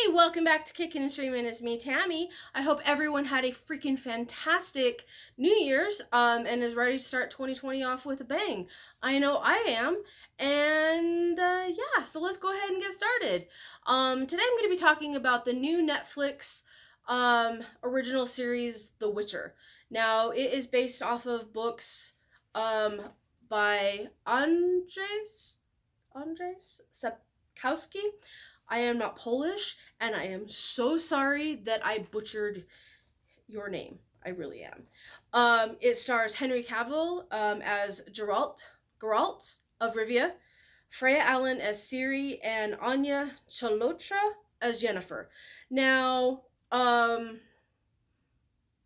Hey, welcome back to Kickin' and Streamin'. It's me, Tammy. I hope everyone had a freaking fantastic New Year's and is ready to start 2020 off with a bang. I know I am. And yeah, so let's go ahead and get started. Today I'm going to be talking about the new Netflix original series, The Witcher. Now, it is based off of books by Andrzej Sapkowski. I am not Polish, and I am so sorry that I butchered your name. I really am. It stars Henry Cavill as Geralt of Rivia, Freya Allen as Ciri, and Anya Chalotra as Jennifer. Now,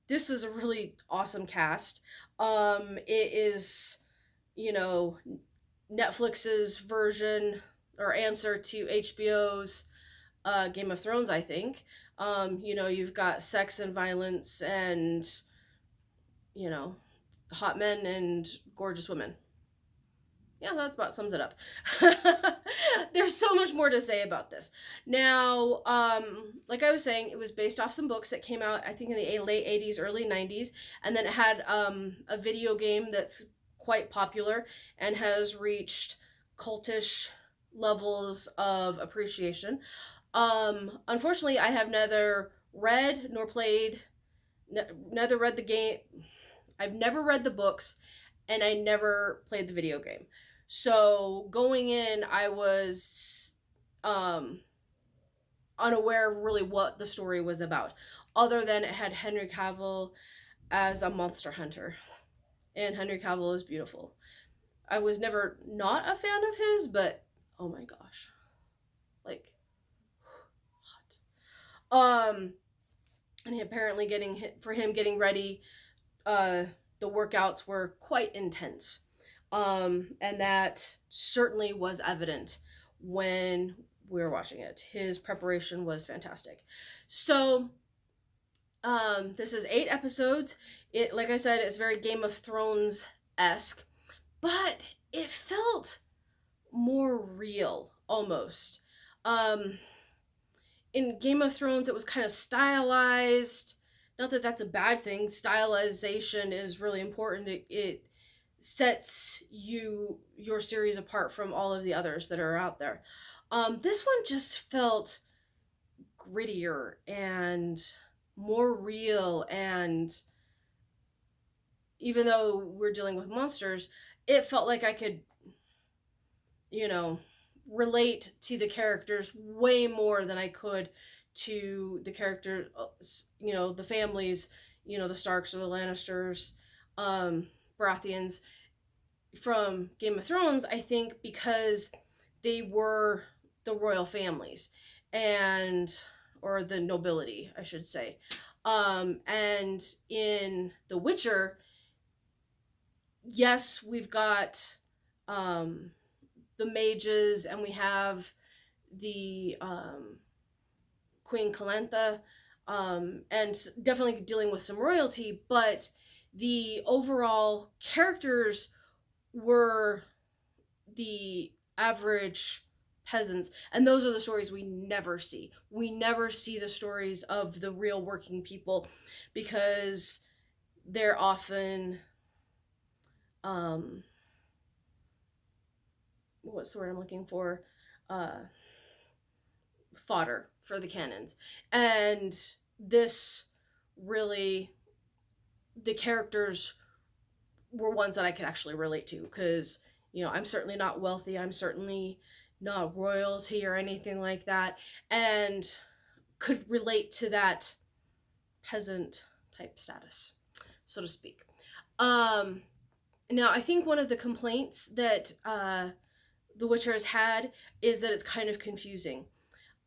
this was a really awesome cast. It is, you know, Netflix's version or answer to HBO's Game of Thrones, I think. You've got sex and violence and, hot men and gorgeous women. Yeah, that about sums it up. There's so much more to say about this. Now, like I was saying, it was based off some books that came out, I think, in the late 80s, early 90s. And then it had a video game that's quite popular and has reached cultish levels of appreciation. Unfortunately, I have neither read nor played, neither read the game. I've never read the books, and I never played the video game. So going in, I was unaware of really what the story was about, other than it had Henry Cavill as a monster hunter, and Henry Cavill is beautiful. I was never not a fan of his, but oh my gosh, like hot. And apparently getting ready, the workouts were quite intense. And that certainly was evident when we were watching it. His preparation was fantastic. So, this is 8 episodes. It, like I said, is very Game of Thrones esque, but it felt more real almost. In Game of Thrones, it was kind of stylized. Not that that's a bad thing. Stylization is really important. It sets your series apart from all of the others that are out there. This one just felt grittier and more real, and even though we're dealing with monsters, it felt like I could, relate to the characters way more than I could to the characters, the families, the Starks or the Lannisters, Baratheons from Game of Thrones, I think because they were the royal families or the nobility, I should say. And in The Witcher, yes, we've got the mages, and we have the Queen Calantha, and definitely dealing with some royalty, but the overall characters were the average peasants, and those are the stories we never see. We never see the stories of the real working people because they're often what's the word I'm looking for? Fodder for the cannons. And this really, the characters were ones that I could actually relate to because, I'm certainly not wealthy. I'm certainly not royalty or anything like that. And could relate to that peasant type status, so to speak. Now, I think one of the complaints that The Witcher has had is that it's kind of confusing.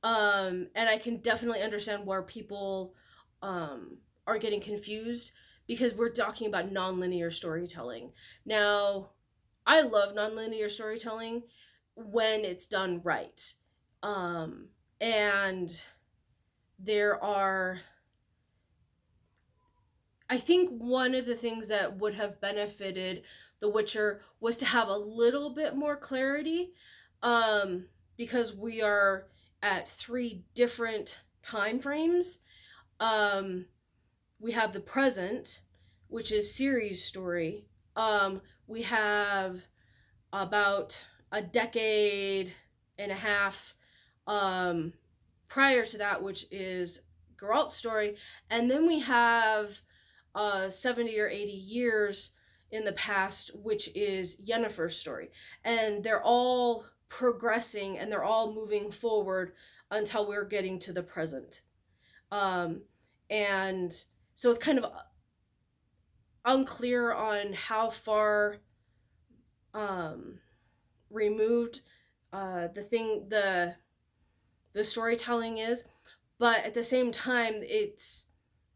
And I can definitely understand where people are getting confused because we're talking about nonlinear storytelling. Now, I love nonlinear storytelling when it's done right. And there are, I think one of the things that would have benefited The Witcher was to have a little bit more clarity, because we are at 3 different time frames. Um, we have the present, which is Ciri's story. We have about a decade and a half um, prior to that, which is Geralt's story, and then we have 70 or 80 years in the past, which is Yennefer's story. And they're all progressing and they're all moving forward until we're getting to the present. Um, and so it's kind of unclear on how far um, removed the storytelling is, but at the same time, it's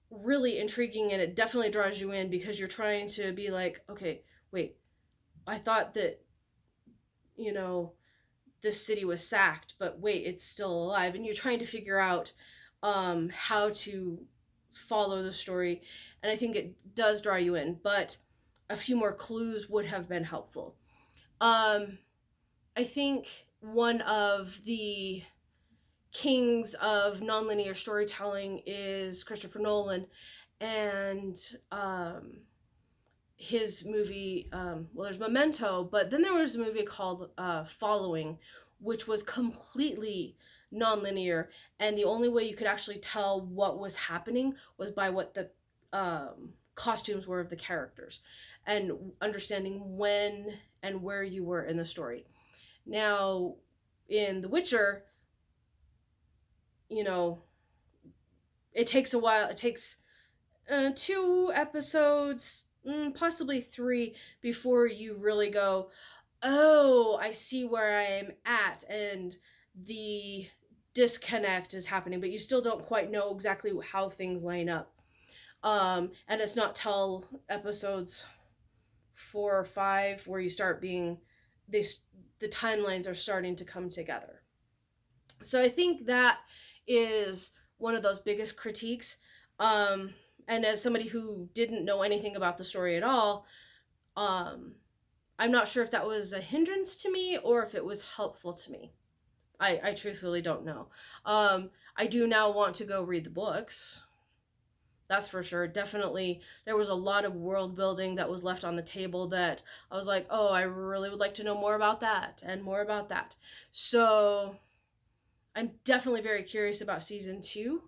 really intriguing and it definitely draws you in because you're trying to be like, okay, wait, I thought that, you know, this city was sacked, but wait, it's still alive. And you're trying to figure out how to follow the story. And I think it does draw you in, but a few more clues would have been helpful. I think one of the kings of nonlinear storytelling is Christopher Nolan, and his movie, well, there's Memento, but then there was a movie called Following, which was completely nonlinear, and the only way you could actually tell what was happening was by what the costumes were of the characters and understanding when and where you were in the story. Now, in The Witcher, you know, it takes a while. It takes 2 episodes, possibly 3, before you really go, oh, I see where I am at, and the disconnect is happening, but you still don't quite know exactly how things line up. And it's not till episodes 4 or 5 where you start being, the timelines are starting to come together. So I think that is one of those biggest critiques. And as somebody who didn't know anything about the story at all, I'm not sure if that was a hindrance to me or if it was helpful to me. I truthfully don't know. I do now want to go read the books. That's for sure. Definitely, there was a lot of world building that was left on the table that I was like, oh, I really would like to know more about that and more about that. So I'm definitely very curious about season 2.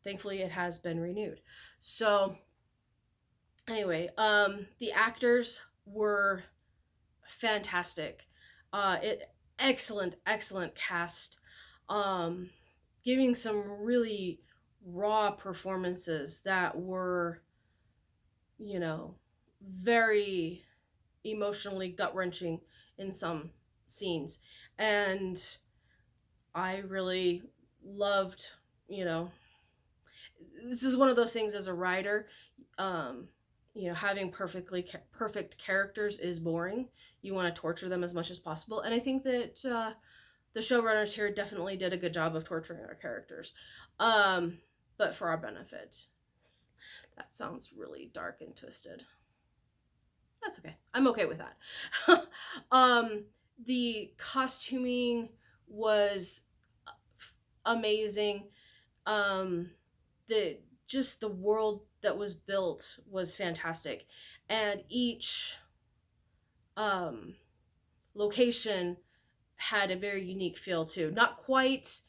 Thankfully, it has been renewed. So anyway, the actors were fantastic. Excellent cast. Giving some really raw performances that were, very emotionally gut-wrenching in some scenes. And I really loved, this is one of those things as a writer, having perfect characters is boring. You want to torture them as much as possible. And I think that the showrunners here definitely did a good job of torturing our characters. But for our benefit. That sounds really dark and twisted. That's okay. I'm okay with that. The costuming was amazing. The world that was built was fantastic, and each location had a very unique feel too. Not quite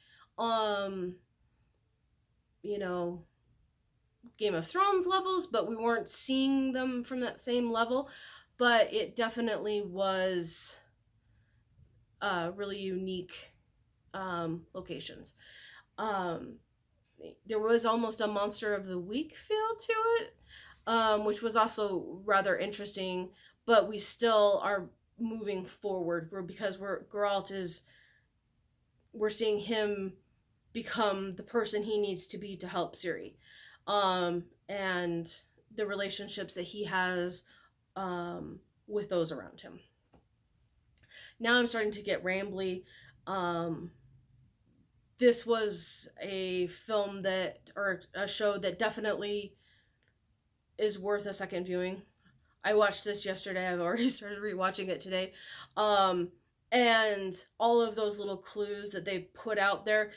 Game of Thrones levels, but we weren't seeing them from that same level. But it definitely was really unique locations. There was almost a Monster of the Week feel to it, which was also rather interesting. But we still are moving forward, because we're seeing him become the person he needs to be to help Ciri, and the relationships that he has with those around him. Now I'm starting to get rambly. This was a show that definitely is worth a second viewing. I watched this yesterday. I've already started rewatching it today. And all of those little clues that they put out there,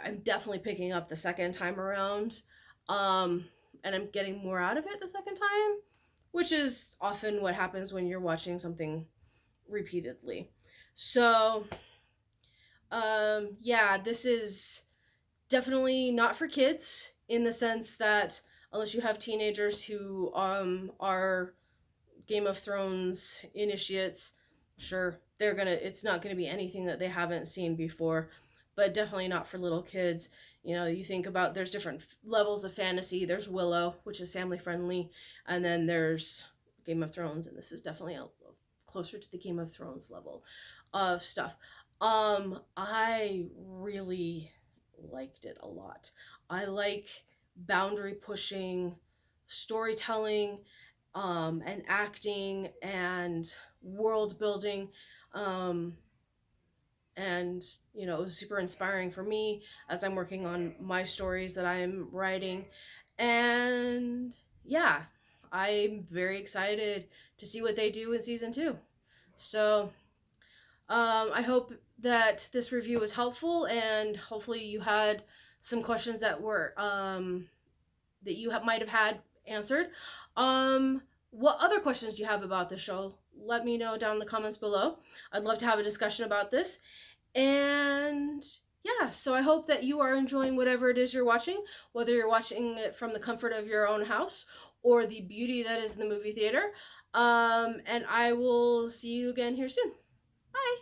I'm definitely picking up the second time around. Um, and I'm getting more out of it the second time, which is often what happens when you're watching something repeatedly. So, yeah, this is definitely not for kids in the sense that unless you have teenagers who are Game of Thrones initiates, sure, it's not gonna be anything that they haven't seen before, but definitely not for little kids. You know, you think about there's different levels of fantasy. There's Willow, which is family friendly, and then there's Game of Thrones, and this is definitely closer to the Game of Thrones level of stuff. I really liked it a lot. I like boundary pushing storytelling, and acting and world building. Um, and, you know, it was super inspiring for me as I'm working on my stories that I'm writing. And yeah, I'm very excited to see what they do in season two. So I hope that this review was helpful, and hopefully you had some questions that you might have had answered. What other questions do you have about the show? Let me know down in the comments below. I'd love to have a discussion about this. And yeah, so I hope that you are enjoying whatever it is you're watching, whether you're watching it from the comfort of your own house or the beauty that is in the movie theater. And I will see you again here soon. Bye.